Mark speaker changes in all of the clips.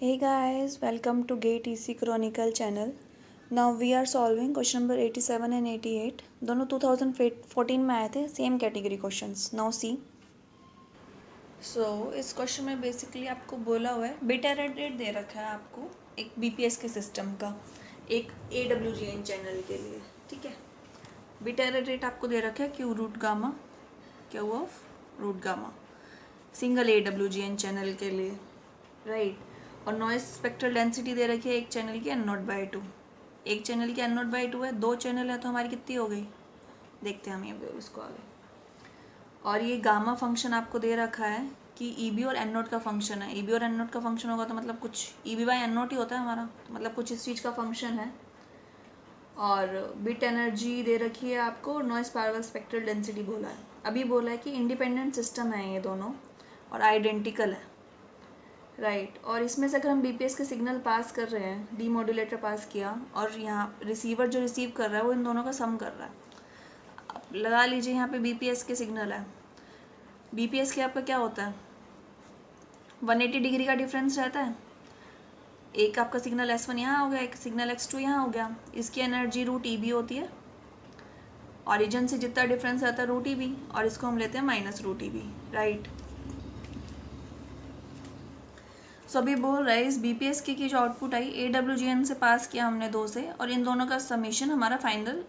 Speaker 1: Hey guys, welcome to Gate EC Chronicle channel. Now we are solving question number 87 and 88. दोनों 2014 में आए थे, same category questions. Now see. So इस question में basically आपको बोला हुआ है बिट एरर रेट दे रखा है आपको एक बीपीएस के सिस्टम का, एक AWGN चैनल के लिए. ठीक है, बिट एरर रेट आपको दे रखा है Q root gamma, Q of root gamma single AWGN channel के लिए, राइट. और नॉइस स्पेक्ट्रल डेंसिटी दे रखी है एक चैनल की N0/2. एक चैनल की N0/2 है, दो चैनल है तो हमारी कितनी हो गई देखते हैं हम ये इसको आगे. और ये गामा फंक्शन आपको दे रखा है कि EB और N0 का फंक्शन है. EB और N0 का फंक्शन होगा तो मतलब कुछ EB/N0 ही होता है हमारा, तो मतलब कुछ इस चीज़ का फंक्शन है. और बिट एनर्जी दे रखी है आपको, नॉइस पावर स्पेक्ट्रल डेंसिटी बोला है. अभी बोला है कि इंडिपेंडेंट सिस्टम है ये दोनों और आइडेंटिकल है, राइट. और इसमें से अगर हम बीपीएस के सिग्नल पास कर रहे हैं, डीमोडुलेटर पास किया और यहाँ रिसीवर जो रिसीव कर रहा है वो इन दोनों का सम कर रहा है. अब लगा लीजिए यहाँ पे बीपीएस के सिग्नल है. बीपीएस के आपका क्या होता है, 180 डिग्री का डिफरेंस रहता है. एक आपका सिग्नल S1 यहाँ हो गया, एक सिग्नल X2 यहाँ हो गया. इसकी एनर्जी √EB होती है, ऑरिजिन से जितना डिफरेंस रहता है √EB, और इसको हम लेते हैं -√EB, राइट. सो अभी बोल रहा है इस बीपीएस की जो आउटपुट आई AWGN से पास किया हमने 2 से, और इन दोनों का समीशन हमारा फाइनल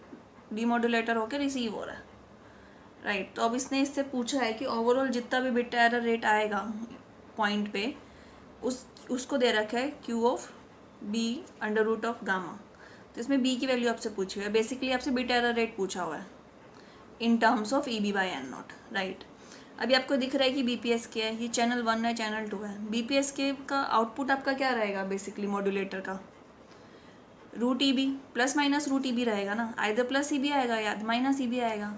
Speaker 1: डीमोडुलेटर होकर रिसीव हो रहा है, राइट. तो अब इसने इससे पूछा है कि ओवरऑल जितना भी बिट एरर रेट आएगा पॉइंट पे उसको दे रखा है Q of B √of gamma. तो इसमें B की वैल्यू आपसे पूछी हुई है, बेसिकली आपसे बिट एरर रेट पूछा हुआ है in terms of EB/N0, right. अभी आपको दिख रहा है कि बीपीएस के है, ये चैनल 1 है, चैनल 2 है. बीपीएस के का आउटपुट आपका क्या रहेगा बेसिकली मॉड्यूलेटर का, √EB प्लस माइनस √EB रहेगा ना, आइदर प्लस EB आएगा या माइनस EB आएगा.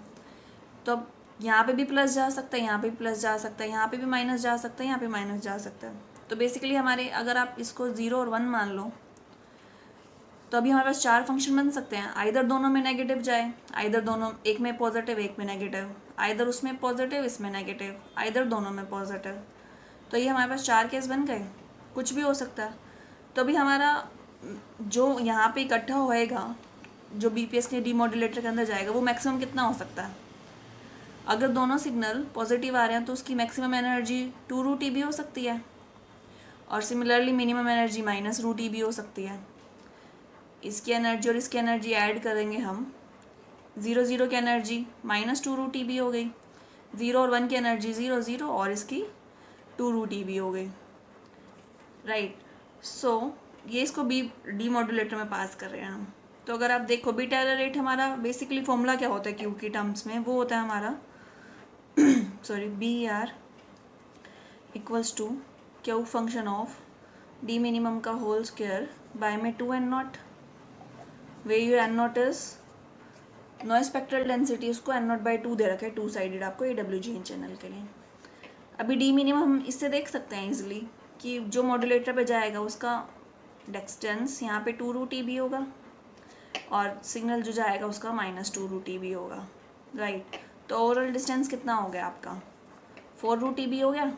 Speaker 1: तो अब यहाँ पे भी प्लस जा सकता है, यहाँ पे भी प्लस जा सकता है, यहाँ पे भी माइनस जा सकता है, यहाँ पे माइनस जा सकता है. तो बेसिकली हमारे अगर आप इसको 0 और 1 मान लो तो अभी हमारे पास 4 फंक्शन बन सकते हैं. आइदर दोनों में नेगेटिव जाए, आइदर दोनों, एक में पॉजिटिव एक में नेगेटिव, आइदर उसमें पॉजिटिव इसमें नेगेटिव, आइदर दोनों में पॉजिटिव. तो ये हमारे पास 4 केस बन गए, कुछ भी हो सकता है. तो अभी हमारा जो यहाँ पे इकट्ठा होएगा, जो बीपीएस के डीमोडुलेटर के अंदर जाएगा, वो मैक्सिमम कितना हो सकता है. अगर दोनों सिग्नल पॉजिटिव आ रहे हैं तो उसकी मैक्सिमम एनर्जी 2√EB हो सकती है, और सिमिलरली मिनिमम एनर्जी -√EB हो सकती है. इसकी एनर्जी और इसकी एनर्जी ऐड करेंगे हम, 0 की एनर्जी -2√EB हो गई, 0 और 1 की एनर्जी 0 और इसकी 2√EB हो गई, राइट. सो ये इसको बी डीमोडुलेटर में पास कर रहे हैं हम. तो अगर आप देखो बिट एरर रेट हमारा बेसिकली फॉर्मूला क्या होता है क्यू की टर्म्स में, वो होता है हमारा sorry BR equals to Q function of D minimum का होल स्क्वायर बाय में 2N0, where your N0 is noise spectral density, उसको N0/2 दे रखा है टू साइडेड आपको AWGN चैनल के लिए. अभी डी मिनिमम हम इससे देख सकते हैं इजीली कि जो मॉड्यूलेटर पे जाएगा उसका डिस्टेंस यहाँ पे 2√EB होगा, और सिग्नल जो जाएगा उसका -2√EB होगा, राइट. तो ओवरऑल डिस्टेंस कितना हो गया आपका 4√EB हो गया.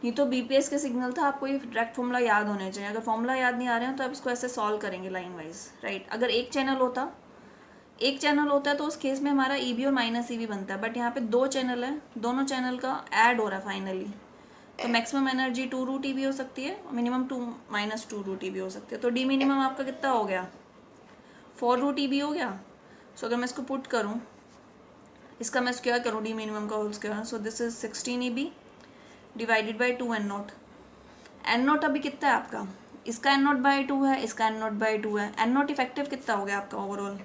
Speaker 1: ये तो बीपीएस के सिग्नल था, आपको ये डायरेक्ट फॉर्मूला याद होने चाहिए. अगर फॉर्मूला याद नहीं आ रहे हैं तो आप इसको ऐसे सॉल्व करेंगे लाइन वाइज, राइट. अगर एक चैनल होता है तो उस केस में हमारा EB और -EB बनता है, बट यहाँ पे 2 चैनल है, दोनों चैनल का ऐड हो रहा है फाइनली. तो मैक्सिमम एनर्जी 2√EB हो सकती है, मिनिमम -2√EB हो सकती है. तो डी मिनिमम आपका कितना हो गया 4√EB हो गया. सो अगर मैं इसको पुट करूँ, इसका मैं स्क्वायर करूँ डी मिनिमम का whole square, so this is 16EB divided by 2N0. N0 अभी कितना है आपका, इसका N0/2 है, इसका N0/2 है. N0 इफेक्टिव कितना हो गया आपका ओवरऑल,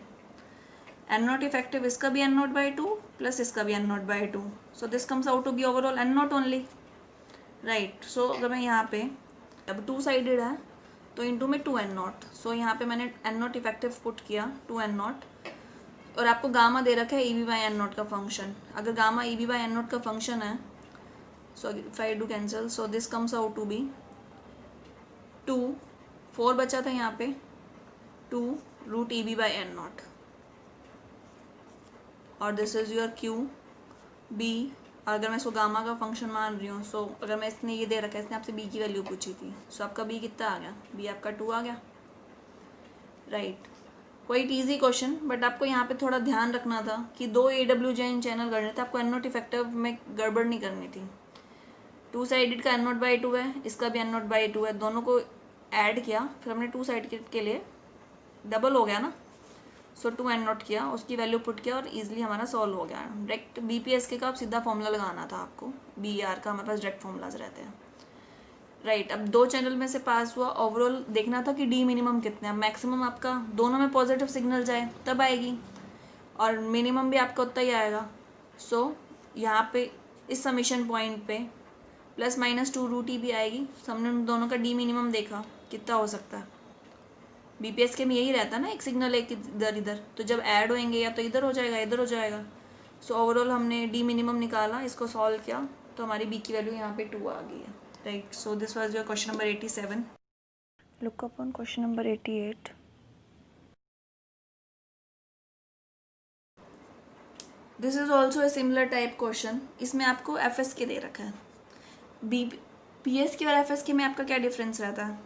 Speaker 1: N0 इफेक्टिव इसका भी N0/2 प्लस इसका भी N0/2. So this comes out to be overall N0 only, right. So अगर मैं यहाँ पे अब 2 साइडेड है तो इंटू में 2N0. सो यहाँ पे मैंने N0 इफेक्टिव पुट किया 2N0, और आपको गामा दे रखा है EB/N0 का फंक्शन. अगर गामा EB/N0 का फंक्शन है, so if I do cancel, so this comes out to be 2, 4 बचा था यहाँ पे 2√EB/N0, और this is your Q B अगर मैं इसको गामा का फंक्शन मान रही हूँ, सो अगर मैं इसने ये दे रखा है, इसने आपसे बी की वैल्यू पूछी थी, सो आपका बी कितना आ गया, बी आपका 2 आ गया, right. Quite easy question, but आपको यहाँ पे थोड़ा ध्यान रखना था कि 2 AWGN चैनल करने थे, आपको एन नॉट इफेक्टिव में गड़बड़ नहीं करनी थी। 2 साइडेड का एन नॉट बाई 2 है, इसका भी एन नॉट बाई 2 है, दोनों को ऐड किया, फिर हमने 2 साइड के लिए डबल हो गया ना, सो 2 एन नॉट किया, उसकी वैल्यू पुट किया और ईजिली हमारा सॉल्व हो गया। डायरेक्ट BPSK का आप सीधा फॉर्मूला लगाना था आपको, BR का हमारे पास डायरेक्ट फॉर्मूलाज रहते हैं, राइट। अब 2 चैनल में से पास हुआ, ओवरऑल देखना था कि डी मिनिमम कितने हैं। मैक्सिमम आपका दोनों में पॉजिटिव सिग्नल जाए तब आएगी, और मिनिमम भी आपका उतना ही आएगा। सो यहाँ पे इस समीशन पॉइंट पे ±2√T भी आएगी। हमने उन दोनों का डी मिनिमम देखा कितना हो सकता है, BPSK में यही रहता है ना, एक सिग्नल एक इधर इधर, तो जब ऐड होएंगे या तो इधर हो जाएगा इधर हो जाएगा। सो ओवरऑल हमने डी मिनिमम निकाला, इसको सॉल्व किया, तो हमारी बी की वैल्यू यहाँ पे 2 आ गई है, right. So this was your question number 87. Look upon question number 88. This is also a similar type question. इसमें आपको FSK दे रखा है। BPSK और FSK में आपका क्या डिफरेंस रहता है,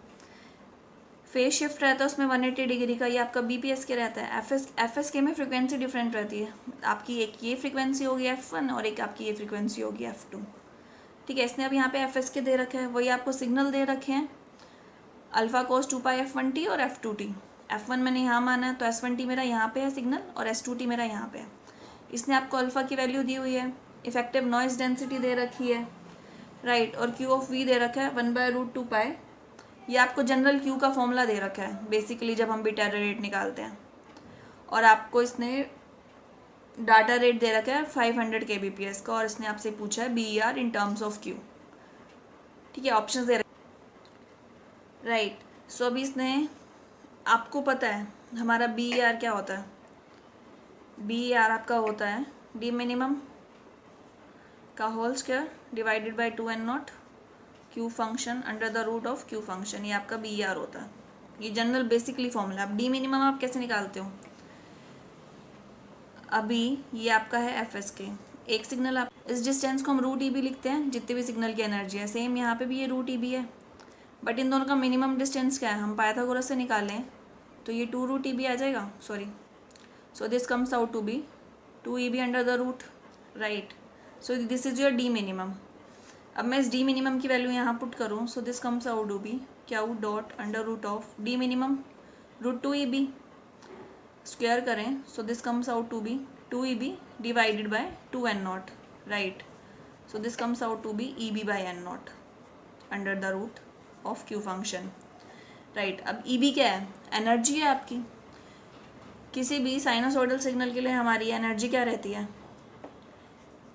Speaker 1: फेज शिफ्ट रहता है उसमें 180 डिग्री का, ये आपका BPSK रहता है। FSK में फ्रिक्वेंसी डिफरेंट रहती है, आपकी एक ये फ्रिक्वेंसी होगी F1 और एक आपकी ये फ्रिक्वेंसी होगी F2, ठीक है। इसने अब यहाँ पे FSK दे रखा है, वही आपको सिग्नल दे रखे हैं अल्फा कोस 2πf1t और F2t। F1 मैंने यहाँ माना है तो S1t मेरा यहाँ पे है सिग्नल, और S2t मेरा यहाँ पे है। इसने आपको अल्फा की वैल्यू दी हुई है, इफेक्टिव नॉइज डेंसिटी दे रखी है, राइट, और Q(V) दे रखा है 1/√2π। ये आपको जनरल Q का फॉर्मूला दे रखा है बेसिकली जब हम बीटा रेट निकालते हैं, और आपको इसने डाटा रेट दे रखा है 500 kbps का, और इसने आपसे पूछा है BER in terms of Q, ठीक है, ऑप्शन दे रखे, राइट। सो अभी इसने आपको पता है हमारा BER क्या होता है, BER आपका होता है डी मिनिमम का whole square divided by 2n0 Q function under the root of Q function, ये आपका BER होता है। ये जनरल बेसिकली फॉर्मूला। अब डी मिनिमम आप कैसे निकालते हो, अभी ये आपका है FSK, एक सिग्नल, आप इस डिस्टेंस को हम √EB लिखते हैं, जितने भी सिग्नल की एनर्जी है। सेम यहाँ पे भी ये √EB है, बट इन दोनों का मिनिमम डिस्टेंस क्या है, हम पाइथागोरस से निकालें तो ये 2√EB आ जाएगा, sorry. So this comes out to be 2EB under the root, right. So this is your D minimum. अब मैं इस डी मिनिमम की वैल्यू यहाँ पुट करूँ, so this comes out to be Q dot under root of D minimum √2EB square करें, so this comes out to be 2EB divided by 2n0, right. So this comes out to be EB by n0 under the root of Q function, right. अब EB क्या है, energy है आपकी। किसी भी sinusoidal signal के लिए हमारी एनर्जी क्या रहती है,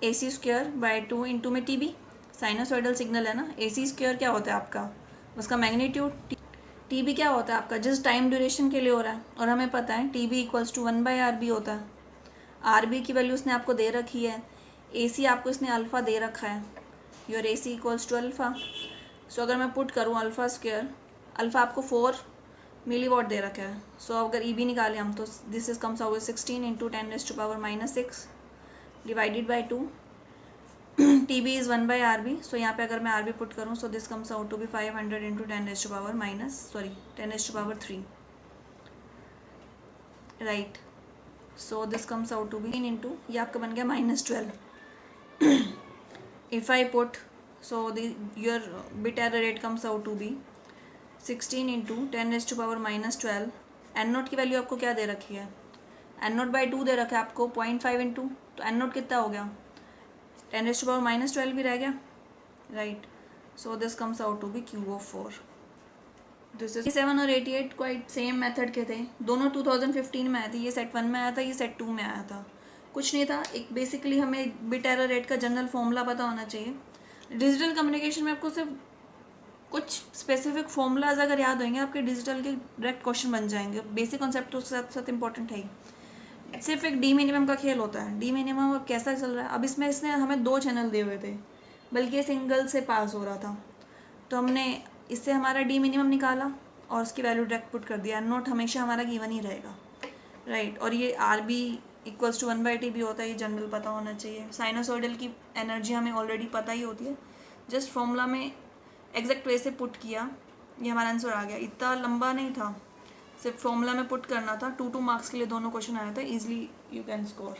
Speaker 1: AC² बाय 2 इंटू में TB। साइनोसॉइडल सिग्नल है ना, AC² क्या होता है आपका, उसका मैग्नीट्यूड। TB क्या होता है आपका, जिस टाइम ड्यूरेशन के लिए हो रहा है, और हमें पता है TB इक्वल्स टू 1/RB होता है। RB की वैल्यू उसने आपको दे रखी है, AC आपको इसने अल्फ़ा दे रखा है, your AC equals to alpha. So अगर मैं पुट करूँ अल्फ़ा², अल्फ़ा आपको 4 मिलीवॉट दे रखा है। सो अगर EB निकालें हम तो this is comes out 16 into 10⁻⁻6 divided by 2। TB is 1/RB, so यहाँ पे अगर मैं RB पुट करूँ, so this comes out to be 500 into 10⁻3, right. So this comes out to be into, ये आपका बन गया -12। If I put, so your bit error rate comes out to be 16 into 10⁻12। n0 की value आपको क्या दे रखी है, n0/2 दे रखा है आपको 0.5 इंटू, तो n0 कितना हो गया, 10⁻12 भी रह गया, right. So this comes out to be Q(4). This is 7 और 88 क्वाइट सेम मेथड के थे, दोनों 2015 में आए थे। ये सेट 1 में आया था, ये सेट 2 में आया था। कुछ नहीं था, एक बेसिकली हमें बिट एरर रेट का जनरल फॉर्मूला पता होना चाहिए। डिजिटल कम्युनिकेशन में आपको सिर्फ कुछ स्पेसिफिक फॉर्मूलाज अगर याद होंगे, आपके डिजिटल के डायरेक्ट क्वेश्चन बन जाएंगे। बेसिक कॉन्सेप्ट तो उसके साथ साथ इंपॉर्टेंट है ही। सिर्फ एक डी मिनिमम का खेल होता है। डी मिनिमम अब कैसा चल रहा है, अब इसमें इसने हमें 2 चैनल दिए हुए थे, बल्कि ये सिंगल से पास हो रहा था, तो हमने इससे हमारा डी मिनिमम निकाला और उसकी वैल्यू डायरेक्ट पुट कर दिया। नोट हमेशा हमारा गिवन ही रहेगा, राइट। और ये RB इक्वल्स टू 1/t भी होता है, ये जनरल पता होना चाहिए। साइनोसॉइडल की एनर्जी हमें ऑलरेडी पता ही होती है, जस्ट फॉर्मूला में एग्जैक्ट वे से पुट किया, ये हमारा आंसर आ गया। इतना लंबा नहीं था, सिर्फ फॉर्मूला में पुट करना था। 2 मार्क्स के लिए दोनों क्वेश्चन आया था, ईजिली यू कैन स्कोर।